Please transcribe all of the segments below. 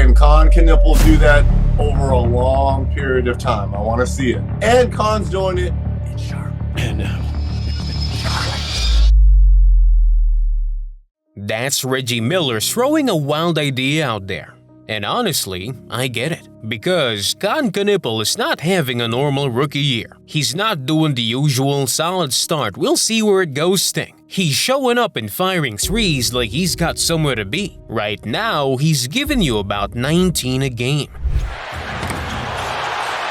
Can Kon Knueppel do that over a long period of time? I want to see it. And Kon's doing it in Charlotte. And now. That's Reggie Miller throwing a wild idea out there. And honestly, I get it. Because Kon Knueppel is not having a normal rookie year. He's not doing the usual solid start, we'll see where it goes thing. He's showing up and firing threes like he's got somewhere to be. Right now, he's giving you about 19 a game.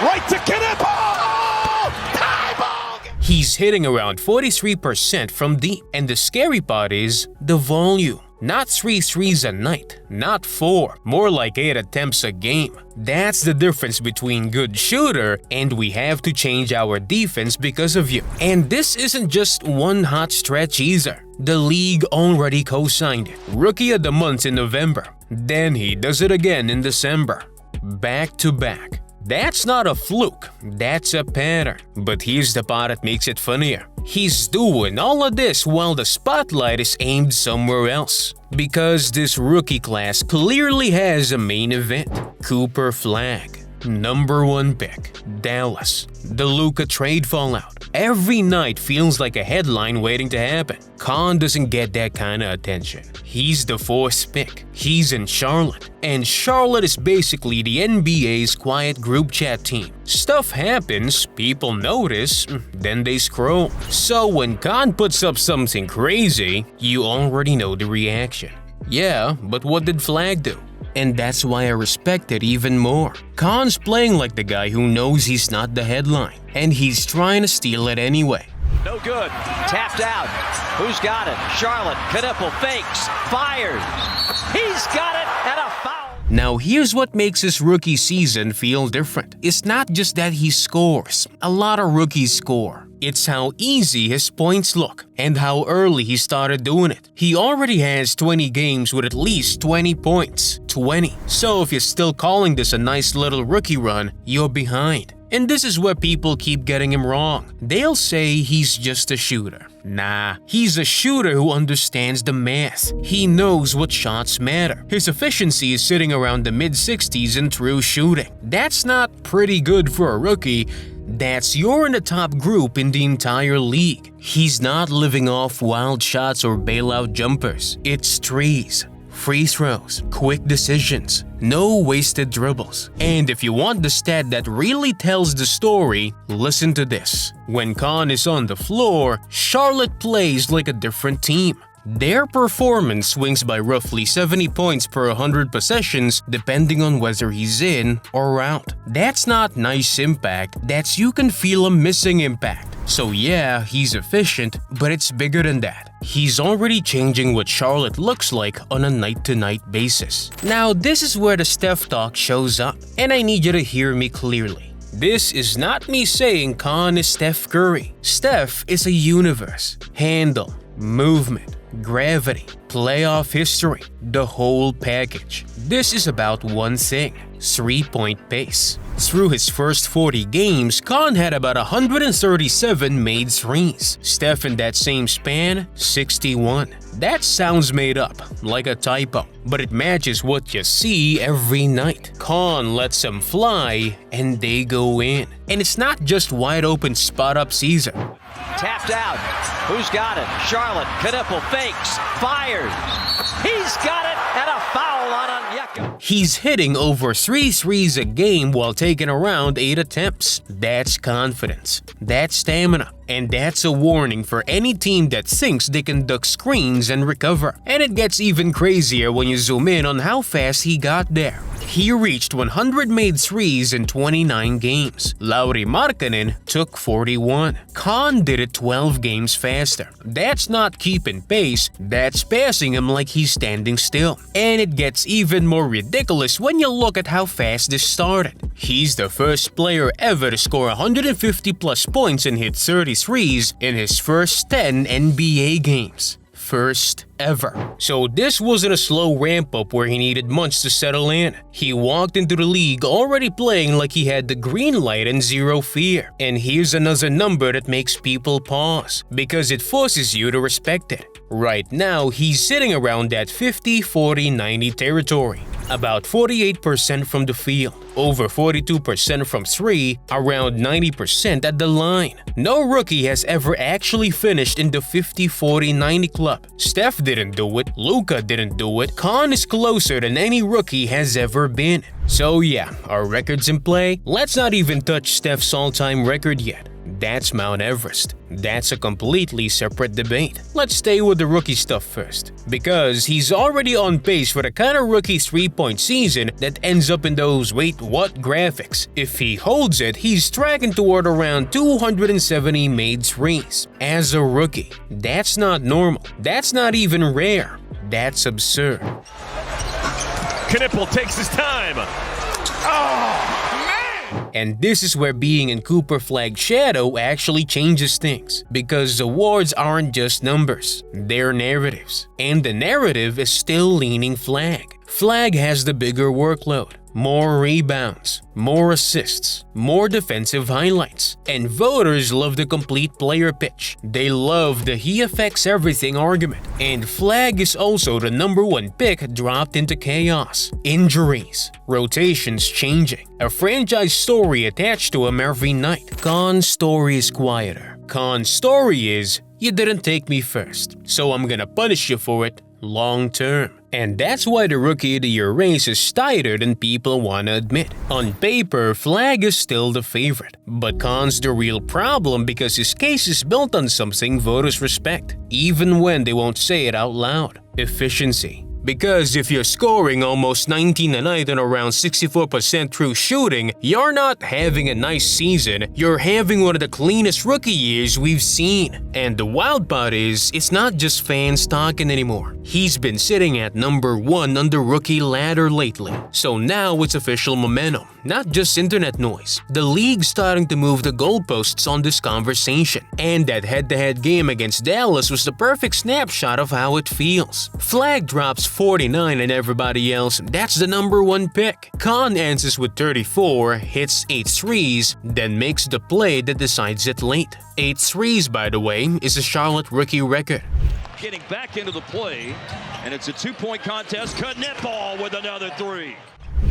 Right to Knueppel! Tie ball! He's hitting around 43% from deep. And the scary part is the volume. Not 3 threes a night, not 4, more like 8 attempts a game. That's the difference between good shooter and we have to change our defense because of you. And this isn't just one hot stretch either. The league already co-signed it. Rookie of the month in November. Then he does it again in December. Back to back. That's not a fluke, that's a pattern. But here's the part that makes it funnier. He's doing all of this while the spotlight is aimed somewhere else. Because this rookie class clearly has a main event. Cooper Flagg, #1 pick, Dallas. The Luka trade fallout. Every night feels like a headline waiting to happen. Kon doesn't get that kind of attention. He's the 4th pick. He's in Charlotte. And Charlotte is basically the NBA's quiet group chat team. Stuff happens, people notice, then they scroll. So when Kon puts up something crazy, you already know the reaction. Yeah, but what did Flagg do? And that's why I respect it even more. Kon's playing like the guy who knows he's not the headline, and he's trying to steal it anyway. No good. Tapped out. Who's got it? Charlotte. Knueppel fakes. Fires. He's got it and a foul. Now here's what makes his rookie season feel different. It's not just that he scores. A lot of rookies score. It's how easy his points look and how early he started doing it. He already has 20 games with at least 20 points. 20. So if you're still calling this a nice little rookie run, you're behind. And this is where people keep getting him wrong. They'll say he's just a shooter. Nah, he's a shooter who understands the math. He knows what shots matter. His efficiency is sitting around the mid-60s in true shooting. That's not pretty good for a rookie. That's you're in the top group in the entire league. He's not living off wild shots or bailout jumpers. It's trees, free throws, quick decisions, no wasted dribbles. And if you want the stat that really tells the story, listen to this. When Kon is on the floor, Charlotte plays like a different team. Their performance swings by roughly 70 points per 100 possessions depending on whether he's in or out. That's not nice impact, that's you can feel a missing impact. So yeah, he's efficient, but it's bigger than that. He's already changing what Charlotte looks like on a night-to-night basis. Now this is where the Steph talk shows up, and I need you to hear me clearly. This is not me saying Kon is Steph Curry. Steph is a universe. Handle, movement, gravity, playoff history, the whole package. This is about one thing, 3-point pace. Through his first 40 games, Kon had about 137 made threes. Steph in that same span, 61. That sounds made up, like a typo, but it matches what you see every night. Kon lets them fly, and they go in. And it's not just wide open spot-up season. Tapped out. Who's got it? Charlotte. Knueppel fakes. Fires. He's got it and a foul on Onyeka. He's hitting over 3 threes a game while taking around 8 attempts. That's confidence. That's stamina. And that's a warning for any team that thinks they can duck screens and recover. And it gets even crazier when you zoom in on how fast he got there. He reached 100 made threes in 29 games. Lauri Markkanen took 41. Kon did it 12 games faster. That's not keeping pace, that's passing him like he's standing still. And it gets even more ridiculous when you look at how fast this started. He's the first player ever to score 150 plus points and hit 33s in his first 10 NBA games. First ever. So this wasn't a slow ramp up where he needed months to settle in. He walked into the league already playing like he had the green light and zero fear. And here's another number that makes people pause, because it forces you to respect it. Right now, he's sitting around that 50-40-90 territory. about 48% from the field, over 42% from 3, around 90% at the line. No rookie has ever actually finished in the 50-40-90 club. Steph didn't do it, Luka didn't do it, Kon is closer than any rookie has ever been. So yeah, our records in play? Let's not even touch Steph's all-time record yet. That's Mount Everest. That's a completely separate debate. Let's stay with the rookie stuff first, because he's already on pace for the kind of rookie three-point season that ends up in those wait what graphics. If he holds it, he's tracking toward around 270 made threes. As a rookie, that's not normal. That's not even rare. That's absurd. Knueppel takes his time. And this is where being in Cooper Flag's shadow actually changes things, because awards aren't just numbers, they're narratives. And the narrative is still leaning Flag. Flag has the bigger workload, more rebounds, more assists, more defensive highlights, and voters love the complete player pitch. They love the he affects everything argument. And Flag is also the #1 pick dropped into chaos, injuries, rotations changing, a franchise story attached to him every night. Kon's story is quieter. Kon's story is, you didn't take me first, so I'm gonna punish you for it long term. And that's why the Rookie of the Year race is tighter than people want to admit. On paper, Flag is still the favorite, but Kon's the real problem because his case is built on something voters respect, even when they won't say it out loud: efficiency. Because if you're scoring almost 19 a night and around 64% true shooting, you're not having a nice season, you're having one of the cleanest rookie years we've seen. And the wild part is, it's not just fans talking anymore. He's been sitting at #1 on the rookie ladder lately. So now it's official momentum, not just internet noise. The league's starting to move the goalposts on this conversation. And that head-to-head game against Dallas was the perfect snapshot of how it feels. Flag drops 49 and everybody else, that's the #1 pick. Kon answers with 34, hits 8 threes, then makes the play that decides it late. 8 threes, by the way, is a Charlotte rookie record. Getting back into the play, and it's a two-point contest. Knueppel with another three.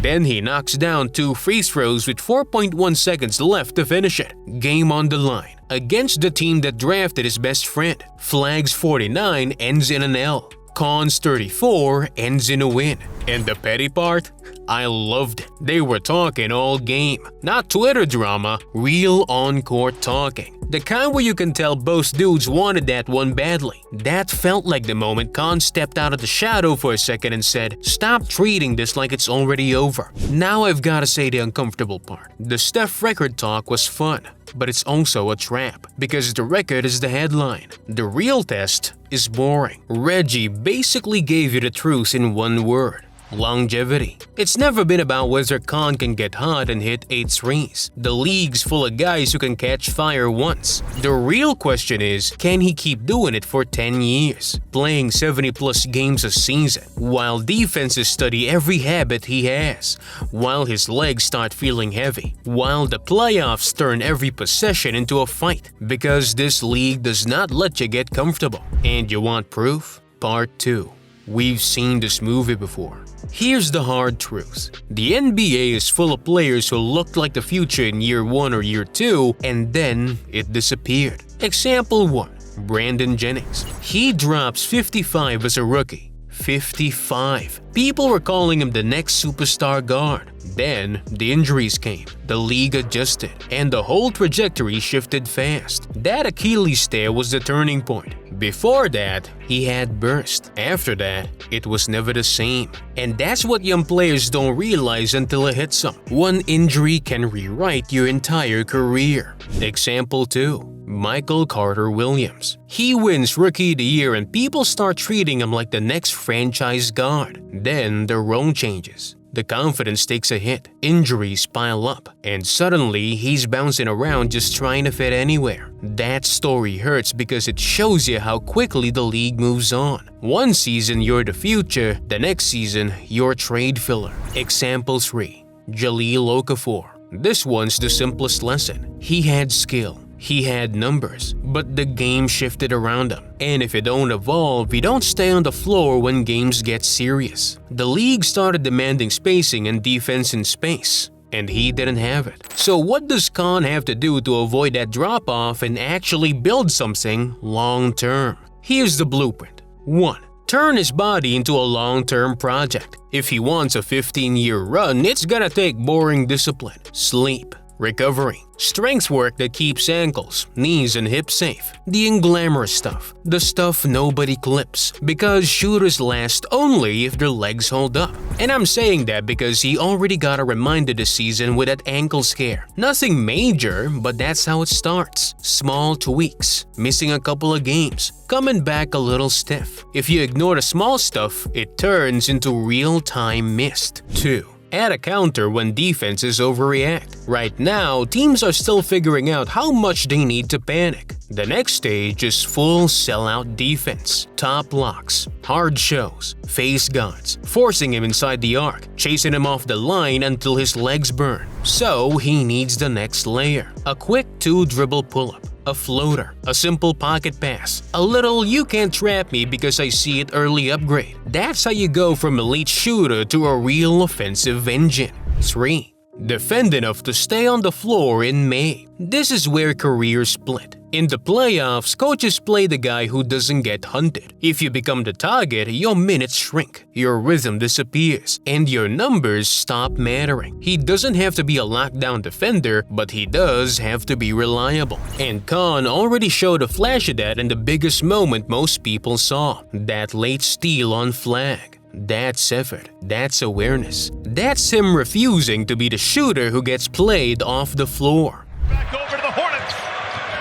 Then he knocks down 2 free throws with 4.1 seconds left to finish it. Game on the line. Against the team that drafted his best friend. Flag's 49 ends in an L. Kon's 34 ends in a win. And the petty part? I loved it. They were talking all game. Not Twitter drama, real on-court talking. The kind where you can tell both dudes wanted that one badly. That felt like the moment Kon stepped out of the shadow for a second and said, "Stop treating this like it's already over." Now I've gotta say the uncomfortable part. The Steph record talk was fun, but it's also a trap, because the record is the headline. The real test is boring. Reggie basically gave you the truth in one word: longevity. It's never been about whether Kon can get hot and hit 8 threes. The league's full of guys who can catch fire once. The real question is, can he keep doing it for 10 years? Playing 70+ games a season, while defenses study every habit he has, while his legs start feeling heavy, while the playoffs turn every possession into a fight. Because this league does not let you get comfortable. And you want proof? Part 2. We've seen this movie before. Here's the hard truth. The NBA is full of players who looked like the future in year 1 or year 2, and then it disappeared. Example 1. Brandon Jennings. He drops 55 as a rookie. 55. People were calling him the next superstar guard. Then, the injuries came, the league adjusted, and the whole trajectory shifted fast. That Achilles tear was the turning point. Before that, he had burst. After that, it was never the same. And that's what young players don't realize until it hits them. One injury can rewrite your entire career. Example 2. Michael Carter Williams. He wins Rookie of the Year and people start treating him like the next franchise guard. Then the role changes. The confidence takes a hit, injuries pile up, and suddenly he's bouncing around just trying to fit anywhere. That story hurts because it shows you how quickly the league moves on. One season you're the future, the next season you're trade filler. Example 3. Jahlil Okafor. This one's the simplest lesson. He had skill. He had numbers, but the game shifted around him. And if you don't evolve, you don't stay on the floor when games get serious. The league started demanding spacing and defense in space, and he didn't have it. So what does Kon have to do to avoid that drop-off and actually build something long-term? Here's the blueprint. 1. Turn his body into a long-term project. If he wants a 15-year run, it's gonna take boring discipline, sleep, recovery, strength work that keeps ankles, knees, and hips safe. The unglamorous stuff. The stuff nobody clips. Because shooters last only if their legs hold up. And I'm saying that because he already got a reminder this season with that ankle scare. Nothing major, but that's how it starts. Small tweaks. Missing a couple of games. Coming back a little stiff. If you ignore the small stuff, it turns into real-time mist. 2. Add a counter when defenses overreact. Right now, teams are still figuring out how much they need to panic. The next stage is full sellout defense, top blocks, hard shows, face guards, forcing him inside the arc, chasing him off the line until his legs burn. So he needs the next layer, a quick 2-dribble pull-up. A floater, a simple pocket pass, a little you can't trap me because I see it early upgrade. That's how you go from elite shooter to a real offensive engine. 3. Defend enough to stay on the floor in May. This is where careers split. In the playoffs, coaches play the guy who doesn't get hunted. If you become the target, your minutes shrink, your rhythm disappears, and your numbers stop mattering. He doesn't have to be a lockdown defender, but he does have to be reliable. And Kon already showed a flash of that in the biggest moment most people saw, that late steal on flag. That's effort. That's awareness. That's him refusing to be the shooter who gets played off the floor. Back over to the Hornets.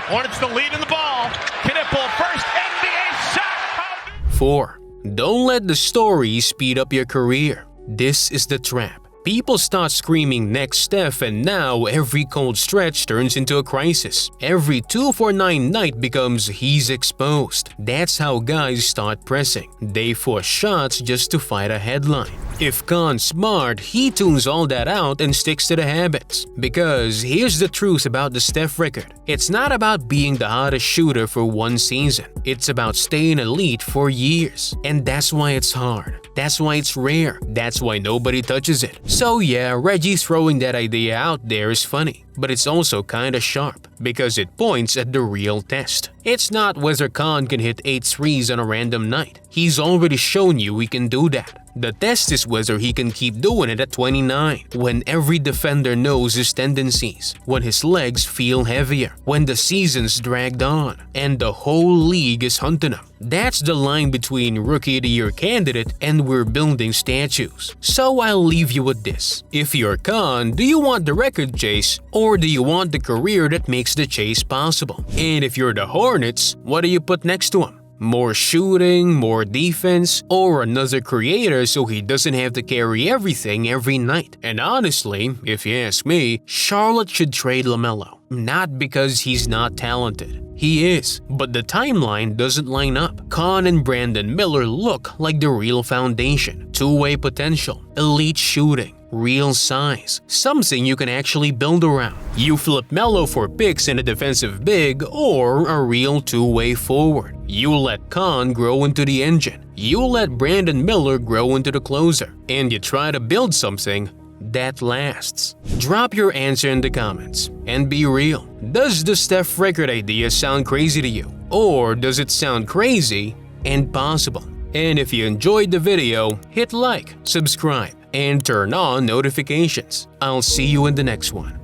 Hornets the lead in the ball. Knueppel first NBA shot. 4. Don't let the story speed up your career. This is the trap. People start screaming next Steph, and now every cold stretch turns into a crisis. Every 2-for-9 night becomes he's exposed. That's how guys start pressing. They force shots just to fight a headline. If Kon's smart, he tunes all that out and sticks to the habits. Because here's the truth about the Steph record. It's not about being the hottest shooter for one season. It's about staying elite for years. And that's why it's hard. That's why it's rare. That's why nobody touches it. So yeah, Reggie throwing that idea out there is funny, but it's also kinda sharp because it points at the real test. It's not whether Kon can hit 8 threes on a random night. He's already shown you he can do that. The test is whether he can keep doing it at 29, when every defender knows his tendencies, when his legs feel heavier, when the season's dragged on, and the whole league is hunting him. That's the line between Rookie of the Year candidate and we're building statues. So I'll leave you with this. If you're Kon, do you want the record chase, or do you want the career that makes the chase possible? And if you're the Hornets, what do you put next to him? More shooting, more defense, or another creator so he doesn't have to carry everything every night? And honestly, if you ask me, Charlotte should trade LaMelo. Not because he's not talented. He is, but the timeline doesn't line up. Kon and Brandon Miller look like the real foundation. Two-way potential, elite shooting, real size, something you can actually build around. You flip Melo for picks in a defensive big or a real two-way forward. You let Kon grow into the engine. You let Brandon Miller grow into the closer. And you try to build something that lasts. Drop your answer in the comments and be real. Does the Steph record idea sound crazy to you? Or does it sound crazy and possible? And if you enjoyed the video, hit like, subscribe, and turn on notifications. I'll see you in the next one.